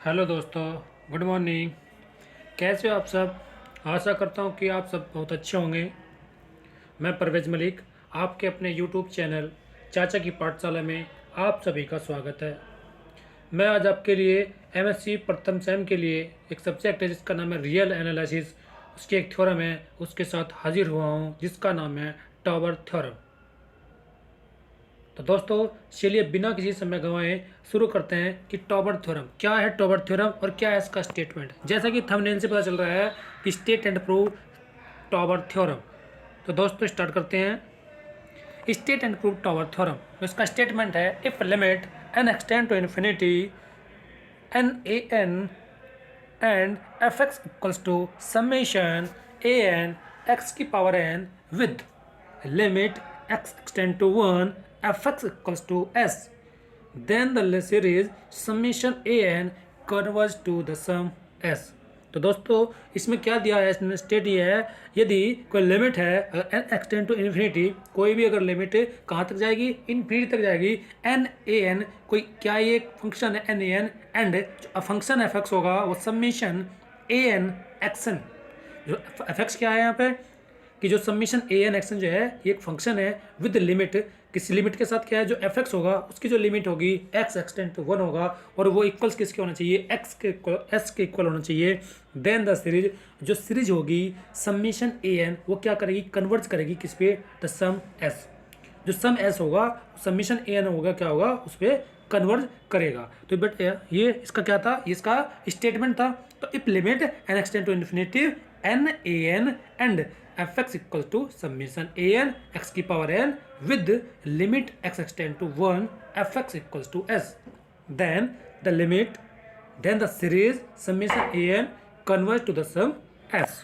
Hello दोस्तों, good morning. कैसे हो आप सब? आशा करता हूँ कि आप सब बहुत अच्छे होंगे। मैं परवेज़ मलिक, आपके अपने यूट्यूब चैनल चाचा की पाठशाला में आप सभी का स्वागत है। मैं आज आपके लिए एमएससी प्रथम सेम के लिए एक सब्जेक्ट है जिसका नाम है रियल एनालिसिस, उसकी एक थ्योरम है, उसके साथ हाजिर हुआ हूँ जिसका नाम है टॉवर थ्योरम। तो दोस्तों, चलिए बिना किसी समय गंवाए शुरू करते हैं कि टॉबर थ्योरम क्या है। टॉबर थ्योरम और क्या है इसका स्टेटमेंट। जैसा कि थंबनेल से पता चल रहा है कि state and prove Tauber theorem. तो दोस्तों स्टार्ट करते हैं। State and prove Tauber theorem, तो इसका स्टेटमेंट है if limit N extend to infinity N A n and f x equals to summation a n x की power n with limit x extend to 1 fx equals to s, then the series summation an converges to the sum s। तो दोस्तों इसमें क्या दिया है, इसमें state ये है यदि कोई लिमिट है एन एक्सटेंड टू इन्फिनिटी, कोई भी अगर लिमिट कहाँ तक जाएगी, इन्फिनिटी तक जाएगी। एन ए एन कोई क्या ये फंक्शन है एन ए एन, एंड जो फंक्शन एफ एक्स होगा वो समेशन ए एन एक्सन। जो एफ एक्स क्या है यहाँ पे कि जो समीशन ए एन एक्सन जो है ये एक फंक्शन है विद लिमिट, किसी लिमिट के साथ क्या है जो एफ एक्स होगा उसकी जो लिमिट होगी एक्स एक्सटेंड टू 1 होगा और वो इक्वल्स किसके होना चाहिए, एक्स के एस के इक्वल होना चाहिए। देन द सीरीज, जो सीरीज होगी समीशन ए एन वो क्या करेगी, कन्वर्ट करेगी किस पे, द सम एस। जो सम एस होगा समीशन ए एन होगा क्या होगा उस पर कन्वर्ट करेगा। तो बट ये इसका क्या था, ये इसका स्टेटमेंट था। तो if limit N extend to infinity N A n and f x equal to summation A n x की power n with limit x extend to 1 f x equal to s, then the limit then the series summation A n converge to the sum s.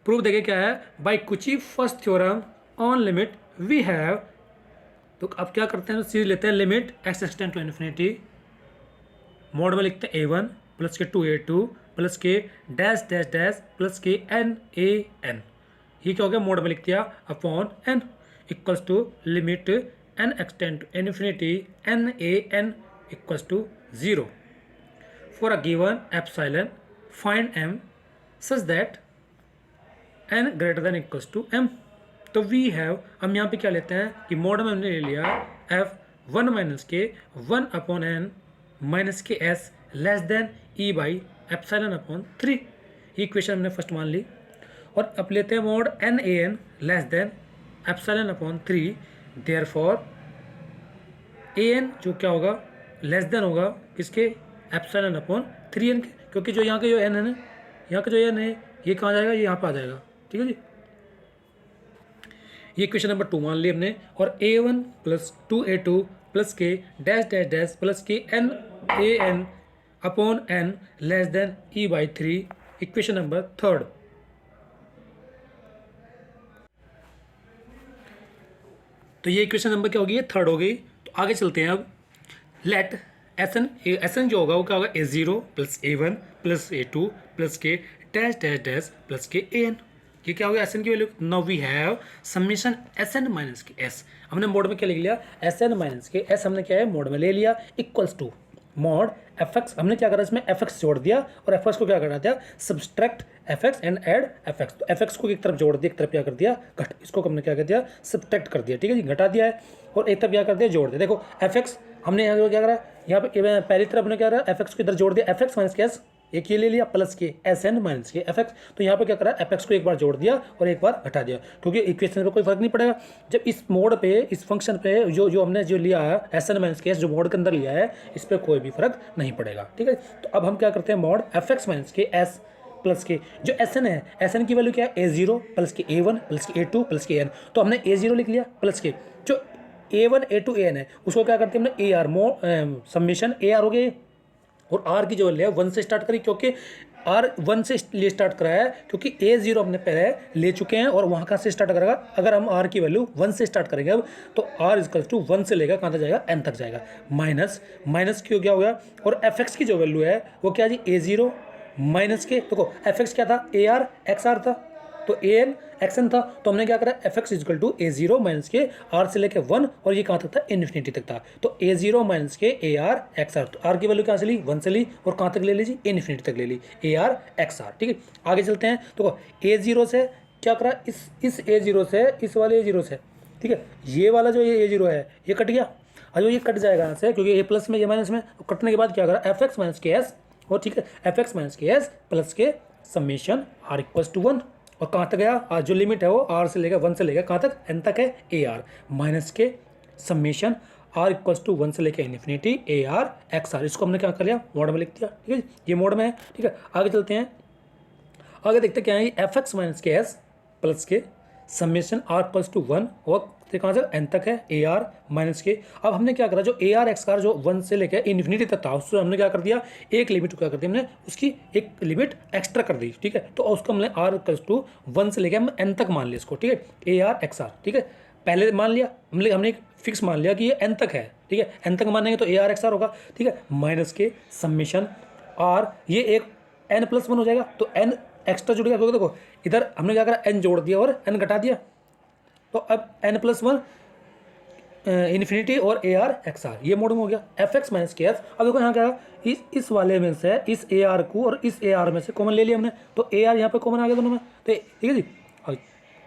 Proof देखिए क्या है, by Cauchy first theorem on limit we have. तो अब क्या करते हैं, तो series लेते हैं limit x extend to infinity, mod में लिखते हैं ए वन प्लस के टू ए टू प्लस के डैश डैश डैश प्लस के एन ए एन। ये क्या हो गया, मोड में लिख दिया upon N equals to limit N extend to infinity N A N equals to 0 for a given epsilon find M such that N greater than equals to M. तो we have, हम यहाँ पे क्या लेते हैं कि मोड में हमने ले लिया एफ 1 माइनस के 1 अपॉन एन माइनस के S less than E by epsilon upon 3। ये इक्वेशन हमने फर्स्ट मान ली। और अब लेते हैं mod N A N less than epsilon upon 3, therefore A N जो क्या होगा लेस देन होगा किसके, एप्सिलॉन अपॉन 3 एन के, क्योंकि जो यहाँ के जो एन है ना, यहाँ का जो एन है ये कहाँ जाएगा, ये यहाँ पर आ जाएगा। ठीक है जी, ये क्वेश्चन नंबर 2 मान लिया हमने। और A one plus 2a2 plus के डैश डैश डैश प्लस के N A N upon N less than E by 3, equation number 3। तो ये इक्वेशन नंबर क्या होगी, ये 3 हो गई। तो आगे चलते हैं अब। लेट एस एन जो होगा वो क्या होगा, A zero plus A one plus A two plus के डैश डैश डैश प्लस के ए एन। ये क्या हो गया एस एन की value. Now we have summation S N minus के एस, हमने मोड में क्या लिख लिया, एस एन माइनस के एस हमने क्या है मोड में ले लिया, equals to mod F X. हमने क्या करा इसमें एफ एक्स जोड़ दिया और एफ एक्स को क्या करा दिया, subtract F x and add F x. तो एफ एक्स को एक तरफ जोड़ दिया, एक तरफ क्या कर दिया घट, इसको हमने क्या कर दिया सब्सट्रैक्ट कर दिया। ठीक है जी, घटा दिया है और एक तरफ क्या कर दिया जोड़ दिया। देखो एफ एक्स हमने यहाँ क्या करा, यहाँ पे पहली तरफ हमने क्या करा एफ एक्स को इधर जोड़ दिया, एफ एक्स माइनस के एस एक ये ले लिया प्लस के एस एन माइनस के एफ एक्स। तो यहाँ पे क्या करा, एफ एक्स को एक बार जोड़ दिया और एक बार घटा दिया, क्योंकि इक्वेशन पे कोई फर्क नहीं पड़ेगा। जब इस मोड पे इस फंक्शन पे जो हमने जो लिया है एस एन माइनस के एस जो मोड के अंदर लिया है, इस पर कोई भी फर्क नहीं पड़ेगा। ठीक है, तो अब हम क्या करते हैं, मोड एफ एक्स माइनस के एस प्लस के जो एस एन है, एस एन की वैल्यू क्या है, ए जीरो प्लस के ए वन प्लस के ए टू प्लस के एन। तो हमने ए जीरो लिख लिया प्लस के जो a one a two a n है उसको क्या करते हैं हमने a r summation a r हो गए। और आर की जो वैल्यू है 1 से स्टार्ट करी, क्योंकि आर 1 से लिए स्टार्ट कराया है, क्योंकि ए जीरो हमने पहले ले चुके हैं और वहाँ कहाँ से स्टार्ट करेगा, अगर हम आर की वैल्यू 1 से स्टार्ट करेंगे अब तो आर इक्वल टू 1 से लेगा कहाँ तक जाएगा, एन तक जाएगा। माइनस माइनस क्यों क्या हो गया, और एफ एक्स की जो वैल्यू है वो क्या जी, ए जीरो माइनस के, देखो एफ एक्स क्या था, ए आर एक्स आर था, तो ए एन एक्स एन था, तो हमने क्या करा F X is equal to A zero minus के आर से लेके 1 और ये कहाँ तक था इन्फिनिटी तक था। तो ए जीरो माइनस के ए आर एक्स आर, तो आर की वैल्यू कहाँ से ली 1 से ली और कहाँ तक ले लीजिए इन्फिनिटी तक ले ली ए आर एक्स आर। ठीक है आगे चलते हैं। तो ए जीरो से क्या करा इस ए जीरो से इस वाले ए जीरो से, ठीक है ये वाला जो ये ए जीरो है ये कट गया, और ये कट जाएगा यहाँ से क्योंकि ए प्लस में ये माइनस में, तो कटने के बाद क्या करा एफ एक्स माइनस के एस, और ठीक है एफ एक्स माइनस के एस प्लस के समेशन आर इक्वल्स टू 1, और कहाँ तक गया आज जो लिमिट है वो आर से लेकर 1 से लेकर कहाँ तक एन तक है ए आर माइनस के समेशन आर इक्वल्स टू 1 से लेकर infinity A R X R. इसको हमने क्या कर लिया मोड में लिख दिया। ठीक है ये मोड में है। ठीक है आगे चलते हैं, आगे देखते क्या है एफ एक्स माइनस के एस प्लस के समेशन आर इक्वल्स टू 1 और कहाँ से एन तक है ए आर माइनस के। अब हमने क्या करा जो ए आर एक्स आर जो 1 से लेकर इन्फिनिटी तक था उसको हमने क्या कर दिया एक लिमिट क्या कर दी हमने उसकी एक लिमिट एक्स्ट्रा कर दी। ठीक है तो उसको हमने आर इक्वल्स टू 1 से लेकर हम एन तक मान लिया इसको। ठीक है ए आर एक्स आर। ठीक है पहले मान लिया हमने एक फिक्स मान लिया कि ये एन तक है। ठीक है एन तक मानेंगे तो ए आर एक्स आर होगा। ठीक है माइनस के समेशन आर ये एक एन प्लस 1 हो जाएगा, तो एन एक्स्ट्रा जुड़ गया क्योंकि देखो इधर हमने क्या करा एन जोड़ दिया और एन घटा दिया, तो अब एन प्लस 1 इन्फिनिटी और ए आर एक्स आर ये मोड में हो गया एफ एक्स माइनस के एस। अब देखो यहाँ क्या इस वाले में से इस ए आर को और इस ए आर में से कॉमन ले लिया हमने, तो ए आर यहाँ पे कॉमन आ गया दोनों में, तो ठीक है जी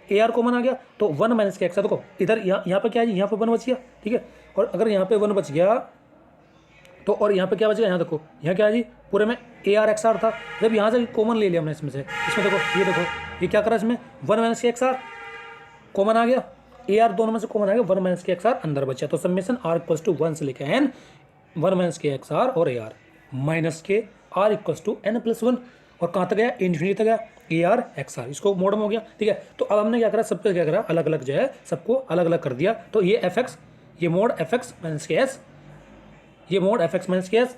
ए आर कॉमन आ गया तो 1 माइनस के एक्स आर। देखो इधर यहाँ पे क्या है यहाँ पे 1 बच गया। ठीक है और अगर यहाँ पे 1 बच गया तो और यहाँ पे क्या बच गया यहाँ देखो यहाँ क्या है जी पूरे में ए आर एक्स आर था, जब यहाँ से कॉमन ले लिया हमने इसमें से, इसमें देखो ये क्या करा इसमें 1 माइनस के एक्स आर कॉमन आ गया, ए आर दोनों में से कॉमन आ गया 1 माइनस के एक्स आर अंदर बचा, तो समेशन आर इक्वल्स टू 1 से लेकर एन 1 माइनस के एक्स आर और ए आर माइनस के R equals to N plus 1 और कहाँ तक गया इन्फिनिटी तक गया ए आर एक्स आर। इसको मोड में हो गया। ठीक है तो अब हमने क्या करा सबको क्या करा अलग अलग जो है सबको अलग अलग कर दिया, तो ये एफ एक्स ये मोड एफ एक्स माइनस के एस ये मोड एफ एक्स माइनस के S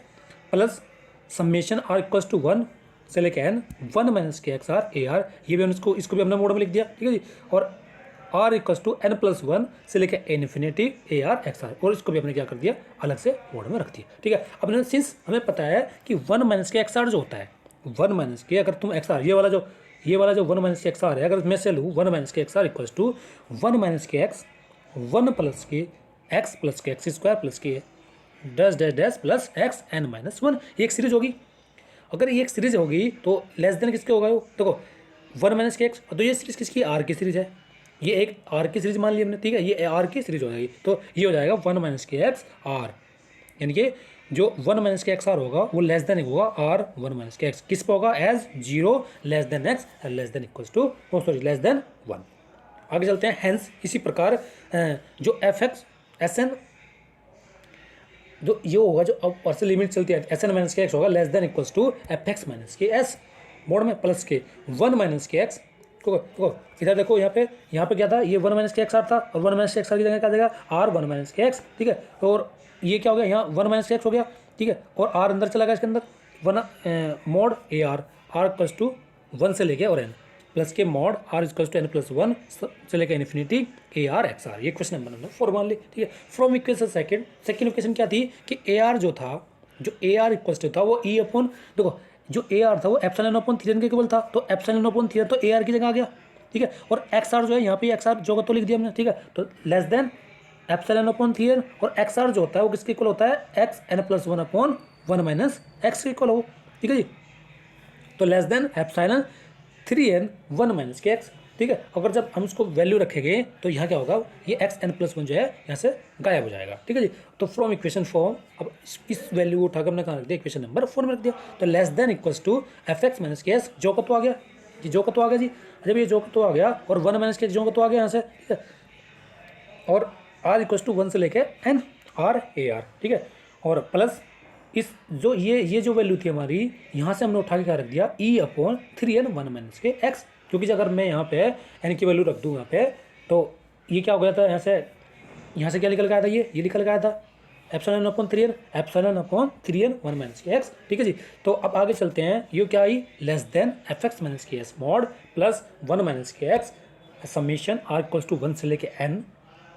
plus summation are equals to 1 से लेकर एन 1 माइनस के एक्स आर ए आर, ये भी हमने इसको भी हमने मोड में लिख दिया। ठीक है जी और R equals to N plus 1 से लेकर infinity A R X R, और इसको भी हमने क्या कर दिया अलग से मोड में रख दिया। ठीक है अब सिंस हमें पता है कि 1 माइनस के एक्स आर जो होता है 1 माइनस के अगर तुम एक्स आर ये वाला जो 1 माइनस के एक्स आर है अगर मैं से लूँ 1 माइनस के X R equals to 1 minus के एक्स 1 प्लस के एक्स स्क्वायर प्लस के dash dash dash plus X N minus 1 ये एक सीरीज होगी। अगर ये एक सीरीज होगी तो लेस देन किसके होगा वो देखो 1 माइनस के एक्स, तो ये सीरीज किसकी आर की सीरीज है, ये एक आर की सीरीज मान ली हमने। ठीक है ये आर की सीरीज हो जाएगी, तो ये हो जाएगा 1 माइनस के एक्स आर, यानी कि जो 1 माइनस के एक्स आर होगा वो लेस देन होगा आर 1 माइनस के एक्स, किस पे होगा as 0 less than X less than equals to less than 1। आगे चलते हैं। हेंस इसी प्रकार जो एफ एक्स एस एन जो ये होगा जो अब और से लिमिट चलती है एस एन माइनस के एक्स होगा less than equals to F x minus के एस मोड में प्लस के 1 माइनस के एक्स को इधर देखो यहाँ पे क्या था ये 1 माइनस के एक्स आर था और 1 माइनस के एक्स आर की जगह क्या देगा आर 1 माइनस के एक्स। ठीक है और ये क्या हो गया यहाँ 1 माइनस के एक्स हो गया। ठीक है और आर अंदर चला गया इसके अंदर 1 mod A R equals to 1 से लेके और एन प्लस के mod R equals to N plus 1 से लेकर infinity A R X R, ये क्वेश्चन नंबर हमने 4 मान ली। ठीक है फ्रॉम इक्वेशन सेकंड इक्वेशन क्या थी कि ए आर जो था जो ए आर इक्वल्स टू था वो ई अपॉन देखो जो ए आर था वो एप्सिलॉन अपॉन थीटा के इक्वल था, तो एप्सिलॉन अपॉन थीटा तो ए आर की जगह आ गया। ठीक है और एक्स आर जो है यहाँ पे एक्स आर जो तो लिख दिया हमने। ठीक है तो less than epsilon upon theta और एक्स आर जो होता है वो किसके इक्वल होता है X N plus 1 upon 1 minus X के इक्वल हो। ठीक है जी तो less than epsilon 3n 1 minus के एक्स। ठीक है अगर जब हम उसको वैल्यू रखेंगे तो यहाँ क्या होगा ये एक्स एन प्लस 1 जो है यहाँ से गायब हो जाएगा। ठीक है जी तो फ्रॉम इक्वेशन फॉर्म अब इस वैल्यू को उठाकर हमने कहाँ रख दिया इक्वेशन नंबर 4 में रख दिया, तो less than equals to F x minus के एस जो का तो आ गया जी जो का तो आ गया जी जब ये जो का तो आ गया और 1 माइनस के जो का तो आ गया यहाँ से। ठीक है और आर इक्वल्स टू 1 से लेके एन आर ए आर। ठीक है और प्लस इस जो ये जो वैल्यू थी हमारी यहाँ से हमने उठा के क्या रख दिया ई अपॉन 3n 1 माइनस के एक्स, क्योंकि अगर मैं यहाँ पे एन की वैल्यू रख दूँ यहाँ पे तो ये क्या हो गया था यहाँ से क्या निकल के आया था ये निकल के आया था एप्सिलॉन अपॉन 3n 1 माइनस के एक्स। ठीक है जी तो अब आगे चलते हैं। ये क्या आई less than f x minus के एस मॉड प्लस 1 माइनस के x summation are equals to 1 से लेके n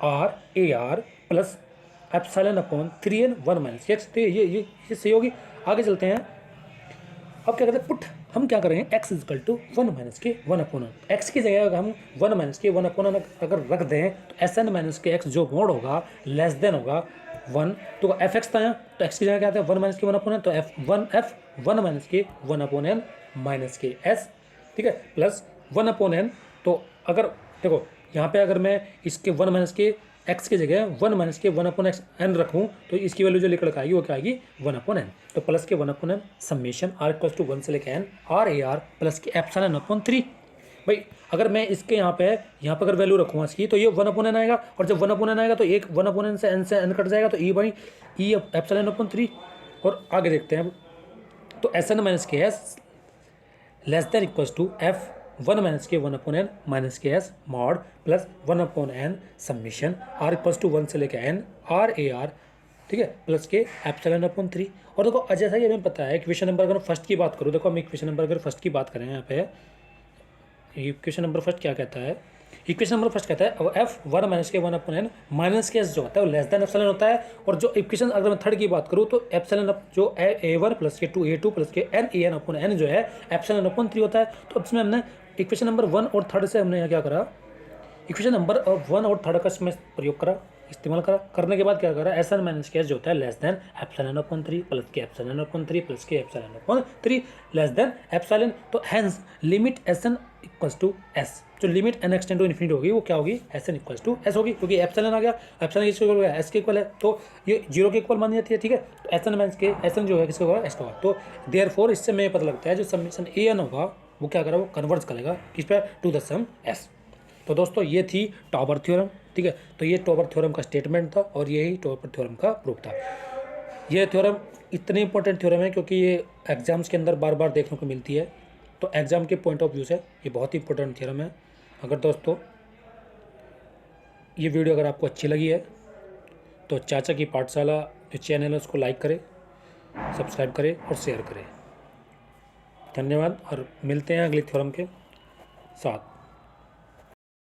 R A R plus epsilon upon 3n 1 minus के एक्स। तो ये सही होगी। आगे चलते हैं। अब क्या कहते हैं पुट हम क्या करेंगे, x is equal to 1 minus के 1 अपॉन एन। एक्स की जगह अगर हम 1 माइनस के 1 अपॉन एन अगर रख दें तो एस एन माइनस के एक्स जो मोड होगा लेस देन होगा 1। तो एफ एक्स था यहाँ, तो एक्स की जगह क्या आता है 1 माइनस के 1 अपॉन एन, तो एफ 1 माइनस के 1 अपॉन एन माइनस के एस, ठीक है, प्लस 1 अपॉन एन। तो अगर देखो यहाँ पे अगर मैं इसके 1 माइनस के एक्स की जगह 1 माइनस के 1 अपॉन एक्स एन रखूँ तो इसकी वैल्यू जो निकल के आएगी वो क्या आएगी 1 अपॉन एन। तो प्लस के 1 upon N summation are equals to 1 से लेकर N R A R plus के एप्सिलॉन अपॉन 3। भाई अगर मैं इसके यहाँ पे अगर वैल्यू रखूँगा इसकी तो ये 1 अपॉन एन आएगा, और जब 1 अपॉन एन आएगा तो एक 1 अपॉन एन से एन कट जाएगा, तो E by E epsilon upon 3। और आगे देखते हैं, तो एस एन माइनस के S less than equals to F 1 minus के 1 अपॉन एन माइनस के S mod plus 1 upon N summation R equals to 1 से लेकर एन आर ए आर, ठीक है, प्लस के एप्सिलॉन अपॉन 3। और देखो जैसा कि हमें पता है इक्वेशन नंबर अगर फर्स्ट की बात करूँ, देखो हम इक्वेशन नंबर अगर फर्स्ट की बात करें यहाँ पे, इक्वेशन नंबर फर्स्ट क्या कहता है, इक्वेशन नंबर फर्स्ट कहता है एफ 1 माइनस के 1 अपॉन एन माइनस के एस जो होता है वो लेस देन एप्सिलॉन होता है। और जो इक्वेशन अगर मैं थर्ड की बात करूँ तो एप्सिलॉन जो ए1 प्लस के 2 प्लस के एन अपॉन एन जो है एप्सिलॉन अपॉन 3 होता है। तो इसमें हमने इक्वेशन नंबर 1 और थर्ड से हमने यहाँ क्या करा, इक्वेशन नंबर 1 और थर्ड का इसमें प्रयोग करा, इस्तेमाल करा, करने के बाद क्या करा, एस एन माइनस के एस जो होता है less than epsilon upon 3 plus के एप्सिलॉन अपॉन 3 प्लस के epsilon upon 3 less than epsilon. तो hence limit s n equals to s, जो limit N extend to infinity होगी वो क्या होगी, s n equals to s होगी, क्योंकि एप्सिलॉन आ गया, एप्सिलॉन किसके इक्वल है, एस के इक्वल है, तो ये 0 के इक्वल मानी जाती है, ठीक है। तो एस एन माइनस के एस एन जो है किसका होगा, एस का होगा। तो देयरफॉर इससे हमें पता लगता है जो समेशन ए एन होगा वो क्या करेगा, वो कन्वर्ज करेगा किस पे, टू द सम एस। तो दोस्तों ये थी टॉबर थ्योरम, ठीक है। तो ये टॉबर थ्योरम का स्टेटमेंट था और यही टॉबर थ्योरम का प्रूफ था। ये थ्योरम इतनी इंपॉर्टेंट थ्योरम है क्योंकि ये एग्जाम्स के अंदर बार बार देखने को मिलती है, तो एग्जाम के पॉइंट ऑफ व्यू से ये बहुत ही इंपॉर्टेंट थ्योरम है। अगर दोस्तों ये वीडियो अगर आपको अच्छी लगी है तो चाचा की पाठशाला जो चैनल है उसको लाइक करें, सब्सक्राइब करें और शेयर करें। धन्यवाद और मिलते हैं अगली थ्योरम के साथ।